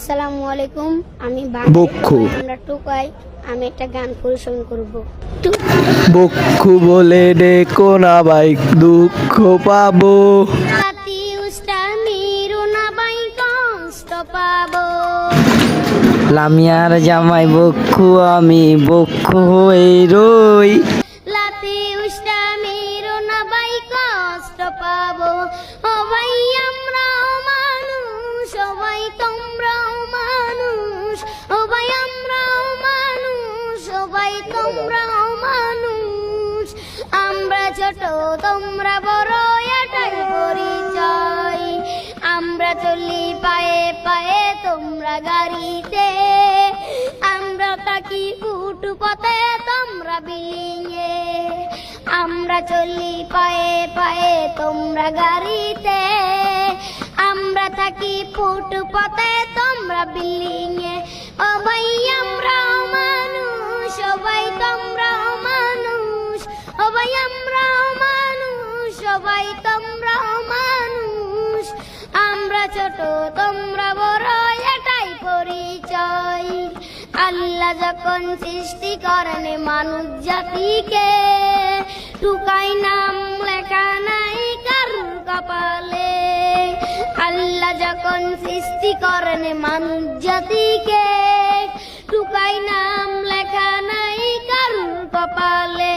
আসসালামু আলাইকুম। আমি বক্ষু। আমরা টুকাই। আমি একটা গান পরিবেশন করব। বক্ষু বলে ডেকো না ভাই, দুঃখ পাবো। লাতি উস্তা মিরু না বাই কষ্ট পাবো। লামিয়ার জামাই বক্ষু, আমি বক্ষু হয়ে রই। লাতি উস্তা মিরু না বাই কষ্ট পাবো। ও ভাই আমরাও মানুষ, ও ভাই তোমরাও মানুষ। ও ভাই আমরাও মানুষ, ও ভাই তোমরাও মানুষ। আমরা ছোট তোমরা বড় এটাই পরিচয়। আমরা চলি পায়ে পায়ে তোমরা গাড়িতে। আমরা থাকি ফুটপথে তোমরা বিলিয়ে। আমরা চলি পায়ে পায়ে তোমরা গাড়িতে। আমরা থাকি ফুটপথে তোমরা বিলিয়ে। ও ভাই আমরাও মানুষ, ও ভাই তোমরাও মানুষ। ও ভাই আমরাও মানুষ, ও ভাই তোমরাও মানুষ। আমরা ছোট তোমরা বড় এটাই পরিচয়। আল্লাহ যখন সৃষ্টি করেন মানুষ জাতিকে, টুকাই নাম লেখা নাই কারুর কপালে। আল্লাহ যখন সৃষ্টি করেন মানুষ জাতিকে, টুকাই নাম লেখা নাই কারুর কপালে।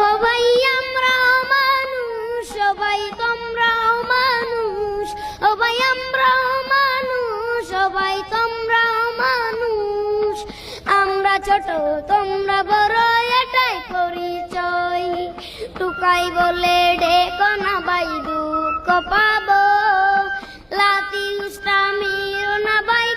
ও ভাই আমরাও মানুষ, ও ভাই তোমরাও মানুষ। ও ভাই আমরাও মানুষ, ও ভাই তোমরাও মানুষ। আমরা ছোট তোমরা বড় এটাই পরিচয়। টুকাই বলে ডেকো না ভাই, দুঃখ পাবো। লাতি উস্তা মিরো না ভাই